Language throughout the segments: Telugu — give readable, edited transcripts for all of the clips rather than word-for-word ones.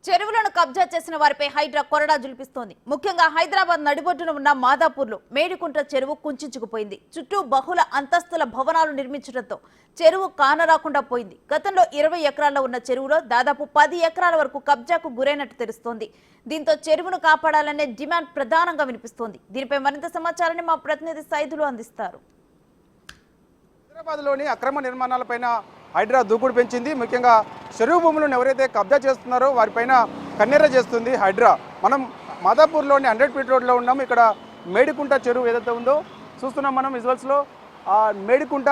చెరువులను కబ్జా చేసిన వారిపై హైడ్రా కొరడా జులిపిస్తోంది. ముఖ్యంగా హైదరాబాద్ నడిబొడ్డున ఉన్న మాదాపూర్లో మేడికుంట చెరువు కుంచుకుపోయింది. చుట్టూ బహుళ అంతస్తుల భవనాలు నిర్మించడంతో చెరువు కానరాకుండా పోయింది. గతంలో 20 ఎకరాల్లో ఉన్న చెరువులో దాదాపు 10 ఎకరాల వరకు కబ్జాకు గురైనట్టు తెలుస్తోంది. దీంతో చెరువును కాపాడాలనే డిమాండ్ ప్రధానంగా వినిపిస్తోంది. దీనిపై మరింత సమాచారాన్ని మా ప్రతినిధి సైదులు అందిస్తారు. హైదరాబాద్లోని అక్రమ నిర్మాణాలపైన హైడ్రా దూకుడు పెంచింది. ముఖ్యంగా చెరువు భూములను ఎవరైతే కబ్జా చేస్తున్నారో వారిపైన కన్నెర్ర చేస్తుంది హైడ్రా. మనం మాదాపూర్లోని 100 ఫీట్ రోడ్లో ఉన్నాం. ఇక్కడ మేడికుంట చెరువు ఏదైతే ఉందో చూస్తున్నాం మనం విజువల్స్లో. మేడికుంట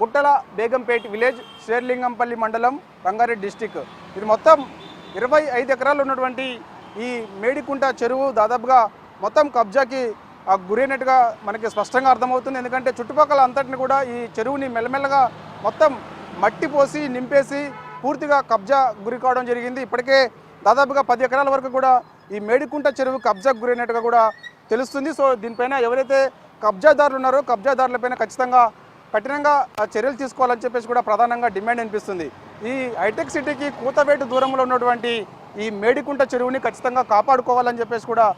గుట్టల బేగంపేట్ విలేజ్, షేర్లింగంపల్లి మండలం, రంగారెడ్డి డిస్టిక్. ఇది మొత్తం 25 ఎకరాలు ఉన్నటువంటి ఈ మేడికుంట చెరువు దాదాపుగా మొత్తం కబ్జాకి గురైనట్టుగా మనకి స్పష్టంగా అర్థమవుతుంది. ఎందుకంటే చుట్టుపక్కల అంతటిని కూడా ఈ చెరువుని మెల్లమెల్లగా మొత్తం మట్టి పోసి నింపేసి పూర్తిగా కబ్జా గురి కావడం జరిగింది. ఇప్పటికే దాదాపుగా 10 ఎకరాల వరకు కూడా ఈ మేడికుంట చెరువు కబ్జాకు గురైనట్టుగా కూడా తెలుస్తుంది. సో దీనిపైన ఎవరైతే కబ్జాదారులు ఉన్నారో కబ్జాదారులపైన ఖచ్చితంగా కఠినంగా చర్యలు తీసుకోవాలని చెప్పేసి కూడా ప్రధానంగా డిమాండ్ అనిపిస్తుంది. ఈ హైటెక్ సిటీకి కూతవేటు దూరంలో ఉన్నటువంటి ఈ మేడికుంట చెరువుని ఖచ్చితంగా కాపాడుకోవాలని చెప్పేసి కూడా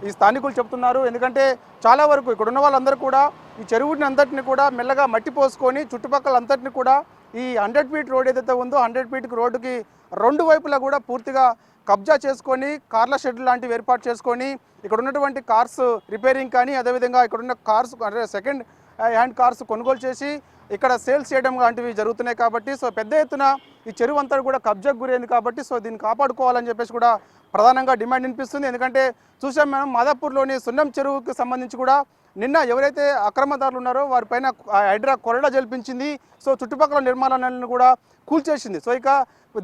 ఈ స్థానికులు చెప్తున్నారు. ఎందుకంటే చాలా వరకు ఇక్కడ ఉన్న వాళ్ళందరూ కూడా ఈ చెరువుని అంతటిని కూడా మెల్లగా మట్టి పోసుకొని చుట్టుపక్కల అంతటిని కూడా ఈ 100 ఫీట్ రోడ్ ఏదైతే ఉందో 100 ఫీట్ రోడ్డుకి 2 వైపులా కూడా పూర్తిగా కబ్జా చేసుకొని కార్ల షెడ్ లాంటివి ఏర్పాటు చేసుకొని ఇక్కడ ఉన్నటువంటి కార్స్ రిపేరింగ్ కానీ అదేవిధంగా ఇక్కడ ఉన్న కార్స్ సెకండ్ హ్యాండ్ కార్స్ కొనుగోలు చేసి ఇక్కడ సేల్స్ చేయడం లాంటివి జరుగుతున్నాయి. కాబట్టి సో పెద్ద ఎత్తున ఈ చెరువు అంతా కూడా కబ్జాకు గురైంది. కాబట్టి సో దీన్ని కాపాడుకోవాలని చెప్పేసి కూడా ప్రధానంగా డిమాండ్ వినిపిస్తుంది. ఎందుకంటే చూసాం మనం మాదాపూర్లోని సున్నం చెరువుకి సంబంధించి కూడా నిన్న ఎవరైతే అక్రమదారులు ఉన్నారో వారిపైన హైడ్రా కొరడా జల్పించింది. సో చుట్టుపక్కల నిర్మాణాలను కూడా కూల్చేసింది. సో ఇక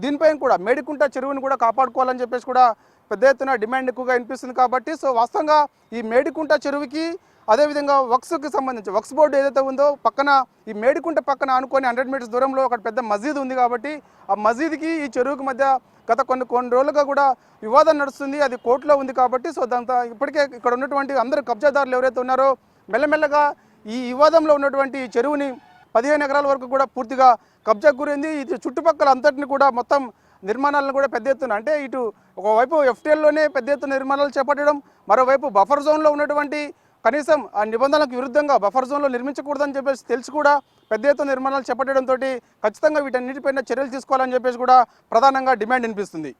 దీనిపైన కూడా మేడికుంట చెరువుని కూడా కాపాడుకోవాలని చెప్పేసి కూడా పెద్ద ఎత్తున డిమాండ్ ఎక్కువగా వినిపిస్తుంది. కాబట్టి సో వాస్తవంగా ఈ మేడికుంట చెరువుకి అదేవిధంగా వక్స్కి సంబంధించి వక్స్ బోర్డు ఏదైతే ఉందో పక్కన ఈ మేడికుంట పక్కన ఆనుకొని 100 మీటర్స్ దూరంలో ఒక పెద్ద మసీద్ ఉంది. కాబట్టి ఆ మసీద్కి ఈ చెరువుకి మధ్య గత కొన్ని రోజులుగా కూడా వివాదం నడుస్తుంది. అది కోర్టులో ఉంది. కాబట్టి సో దాంతో ఇప్పటికే ఇక్కడ ఉన్నటువంటి అందరు కబ్జాదారులు ఎవరైతే ఉన్నారో మెల్లమెల్లగా ఈ వివాదంలో ఉన్నటువంటి ఈ చెరువుని 15 ఎకరాల వరకు కూడా పూర్తిగా కబ్జాకు గురైంది. ఇది చుట్టుపక్కల అంతటిని కూడా మొత్తం నిర్మాణాలను కూడా పెద్ద ఎత్తున అంటే ఇటు ఒకవైపు ఎఫ్టీఎల్లోనే పెద్ద ఎత్తున నిర్మాణాలు చేపట్టడం, మరోవైపు బఫర్ జోన్లో ఉన్నటువంటి కనీసం ఆ నిబంధనలకు విరుద్ధంగా బఫర్ జోన్లో నిర్మించకూడదని చెప్పేసి తెలిసి కూడా పెద్ద ఎత్తున నిర్మాణాలు చేపట్టడంతో ఖచ్చితంగా వీటన్నిటిపైన చర్యలు తీసుకోవాలని చెప్పేసి కూడా ప్రధానంగా డిమాండ్ వినిపిస్తుంది.